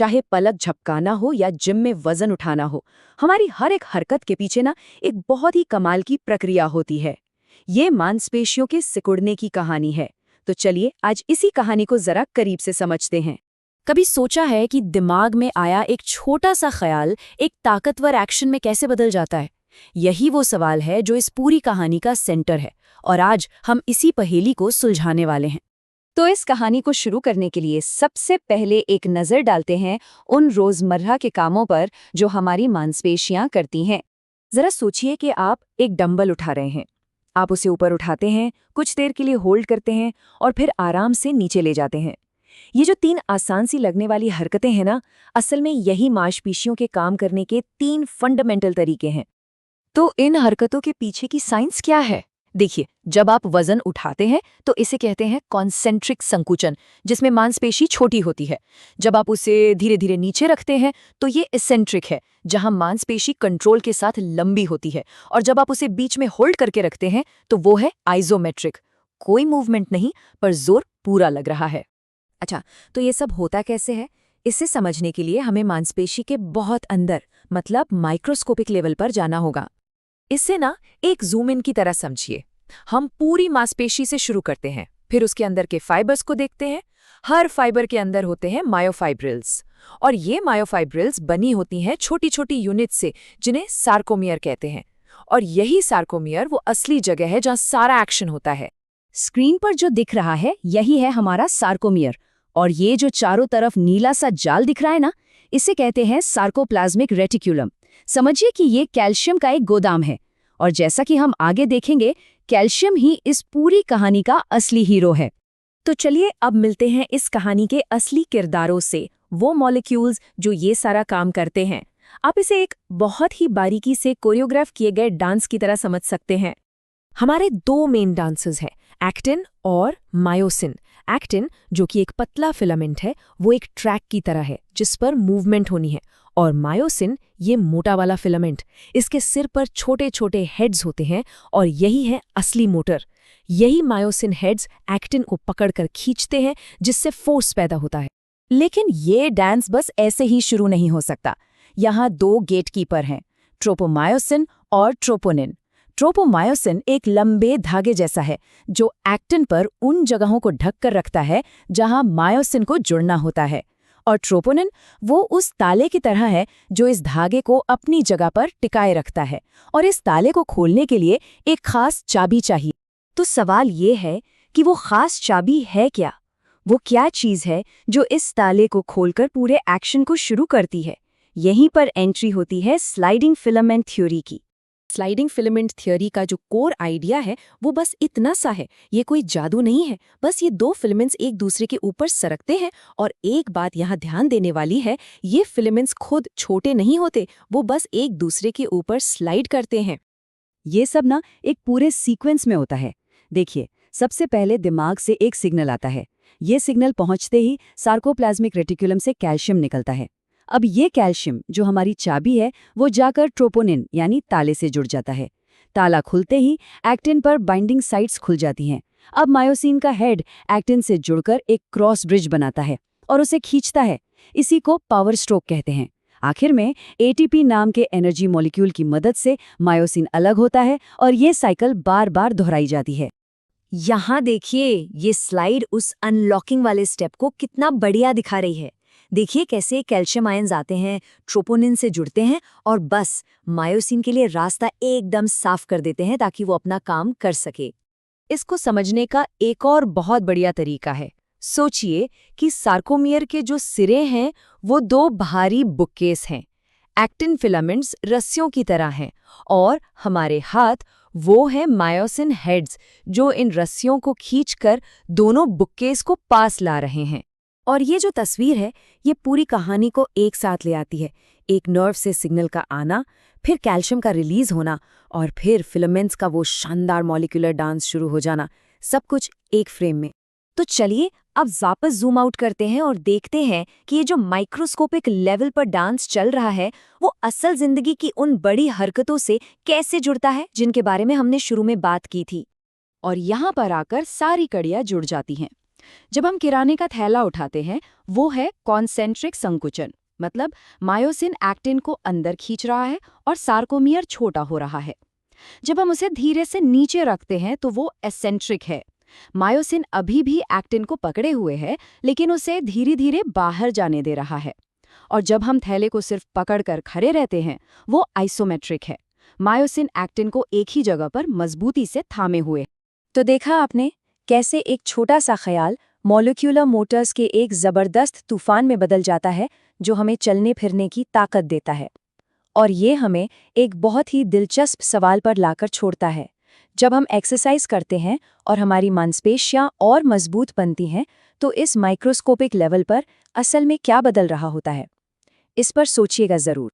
चाहे पलक झपकाना हो या जिम में वजन उठाना हो, हमारी हर एक हरकत के पीछे ना एक बहुत ही कमाल की प्रक्रिया होती है। ये मांसपेशियों के सिकुड़ने की कहानी है। तो चलिए आज इसी कहानी को जरा करीब से समझते हैं। कभी सोचा है कि दिमाग में आया एक छोटा सा ख्याल एक ताकतवर एक्शन में कैसे बदल जाता है? यही वो सवाल है जो इस पूरी कहानी का सेंटर है, और आज हम इसी पहेली को सुलझाने वाले हैं। तो इस कहानी को शुरू करने के लिए सबसे पहले एक नज़र डालते हैं उन रोज़मर्रा के कामों पर जो हमारी मांसपेशियां करती हैं। ज़रा सोचिए कि आप एक डंबल उठा रहे हैं। आप उसे ऊपर उठाते हैं, कुछ देर के लिए होल्ड करते हैं और फिर आराम से नीचे ले जाते हैं। ये जो 3 आसान सी लगने वाली हरकतें हैं ना, असल में यही मांसपेशियों के काम करने के 3 फंडामेंटल तरीके हैं। तो इन हरकतों के पीछे की साइंस क्या है? देखिए, जब आप वजन उठाते हैं तो इसे कहते हैं कॉन्सेंट्रिक संकुचन, जिसमें मांसपेशी छोटी होती है। जब आप उसे धीरे धीरे नीचे रखते हैं तो ये एसेंट्रिक है, जहां मांसपेशी कंट्रोल के साथ लंबी होती है। और जब आप उसे बीच में होल्ड करके रखते हैं तो वो है आइसोमेट्रिक। कोई मूवमेंट नहीं, पर जोर पूरा लग रहा है। अच्छा, तो ये सब होता कैसे है? इसे समझने के लिए हमें मांसपेशी के बहुत अंदर, मतलब माइक्रोस्कोपिक लेवल पर जाना होगा। इससे ना एक जूम इन की तरह समझिए। हम पूरी मांसपेशी से शुरू करते हैं, फिर उसके अंदर के फाइबर्स को देखते हैं। हर फाइबर के अंदर होते हैं मायोफाइब्रिल्स, और ये मायोफाइब्रिल्स बनी होती हैं छोटी छोटी यूनिट से, जिन्हें सार्कोमियर कहते हैं। और यही सार्कोमियर वो असली जगह है जहाँ सारा एक्शन होता है। स्क्रीन पर जो दिख रहा है यही है हमारा सार्कोमियर, और ये जो चारों तरफ नीला सा जाल दिख रहा है ना, इसे कहते हैं सार्कोप्लाज्मिक रेटिक्यूलम। समझिए कि ये कैल्शियम का एक गोदाम है, और जैसा कि हम आगे देखेंगे, कैल्शियम ही इस पूरी कहानी का असली हीरो है। तो चलिए अब मिलते हैं इस कहानी के असली किरदारों से, वो मॉलिक्यूल्स जो ये सारा काम करते हैं। आप इसे एक बहुत ही बारीकी से कोरियोग्राफ किए गए डांस की तरह समझ सकते हैं। हमारे 2 मेन डांसर्स हैं, एक्टिन और मायोसिन। एक्टिन, जो कि एक पतला फिलामेंट है, वो एक ट्रैक की तरह है जिस पर मूवमेंट होनी है। और मायोसिन, ये मोटा वाला फिलामेंट, इसके सिर पर छोटे छोटे हेड्स होते हैं, और यही है असली मोटर। यही मायोसिन हेड्स एक्टिन को पकड़कर खींचते हैं, जिससे फोर्स पैदा होता है। लेकिन ये डांस बस ऐसे ही शुरू नहीं हो सकता। यहाँ 2 गेटकीपर हैं, ट्रोपोमायोसिन और ट्रोपोनिन। ट्रोपोमायोसिन एक लंबे धागे जैसा है जो एक्टिन पर उन जगहों को ढक कर रखता है जहां मायोसिन को जुड़ना होता है, और ट्रोपोनिन वो उस ताले की तरह है जो इस धागे को अपनी जगह पर टिकाए रखता है, और इस ताले को खोलने के लिए एक खास चाबी चाहिए। तो सवाल ये है कि वो खास चाबी है क्या? वो क्या चीज़ है जो इस ताले को खोलकर पूरे एक्शन को शुरू करती है? यहीं पर एंट्री होती है स्लाइडिंग फिलामेंट थ्योरी की। स्लाइडिंग फिलामेंट थ्योरी का जो कोर आइडिया है वो बस इतना सा है, ये कोई जादू नहीं है। बस ये 2 फिलामेंट्स एक दूसरे के ऊपर सरकते हैं, और एक बात यहाँ ध्यान देने वाली है, ये फिलामेंट्स खुद छोटे नहीं होते, वो बस एक दूसरे के ऊपर स्लाइड करते हैं। ये सब ना एक पूरे सीक्वेंस में होता है। देखिए, सबसे पहले दिमाग से एक सिग्नल आता है। ये सिग्नल पहुंचते ही सार्कोप्लाज्मिक रेटिकुलम से कैल्शियम निकलता है। अब ये कैल्शियम जो हमारी चाबी है, वो जाकर ट्रोपोनिन यानी ताले से जुड़ जाता है। ताला खुलते ही एक्टिन पर बाइंडिंग साइट्स खुल जाती हैं। अब मायोसिन का हेड एक्टिन से जुड़कर एक क्रॉस ब्रिज बनाता है और उसे खींचता है। इसी को पावर स्ट्रोक कहते हैं। आखिर में एटीपी नाम के एनर्जी मॉलिक्यूल की मदद से मायोसिन अलग होता है, और ये साइकिल बार बार दोहराई जाती है। यहाँ देखिए, ये स्लाइड उस अनलॉकिंग वाले स्टेप को कितना बढ़िया दिखा रही है। देखिए कैसे कैल्शियम आयंस आते हैं, ट्रोपोनिन से जुड़ते हैं, और बस मायोसिन के लिए रास्ता एकदम साफ कर देते हैं ताकि वो अपना काम कर सके। इसको समझने का एक और बहुत बढ़िया तरीका है। सोचिए कि सार्कोमियर के जो सिरे हैं वो 2 भारी बुक्केस हैं। एक्टिन फिलामेंट्स रस्सियों की तरह हैं, और हमारे हाथ वो हैं मायोसिन हेड्स जो इन रस्सियों को खींचकर दोनों बुक्केस को पास ला रहे हैं। और ये जो तस्वीर है, ये पूरी कहानी को एक साथ ले आती है। एक नर्व से सिग्नल का आना, फिर कैल्शियम का रिलीज होना, और फिर फिलामेंट्स का वो शानदार मॉलिक्यूलर डांस शुरू हो जाना, सब कुछ एक फ्रेम में। तो चलिए अब वापस जूम आउट करते हैं और देखते हैं कि ये जो माइक्रोस्कोपिक लेवल पर डांस चल रहा है वो असल जिंदगी की उन बड़ी हरकतों से कैसे जुड़ता है जिनके बारे में हमने शुरू में बात की थी। और यहाँ पर आकर सारी कड़ियाँ जुड़ जाती हैं। जब हम किराने का थैला उठाते हैं, वो है कॉन्सेंट्रिक संकुचन, मतलब मायोसिन एक्टिन को अंदर खींच रहा है और सार्कोमियर छोटा हो रहा है। जब हम उसे धीरे से नीचे रखते हैं तो वो एसेंट्रिक है। मायोसिन अभी भी एक्टिन को पकड़े हुए है, लेकिन उसे धीरे धीरे बाहर जाने दे रहा है। और जब हम थैले को सिर्फ पकड़कर खड़े रहते हैं, वो आइसोमेट्रिक है। मायोसिन एक्टिन को एक ही जगह पर मजबूती से थामे हुए। तो देखा आपने कैसे एक छोटा सा ख्याल मॉलिक्यूलर मोटर्स के एक जबरदस्त तूफान में बदल जाता है, जो हमें चलने फिरने की ताकत देता है। और ये हमें एक बहुत ही दिलचस्प सवाल पर लाकर छोड़ता है। जब हम एक्सरसाइज करते हैं और हमारी मांसपेशियां और मजबूत बनती हैं, तो इस माइक्रोस्कोपिक लेवल पर असल में क्या बदल रहा होता है? इस पर सोचिएगा जरूर।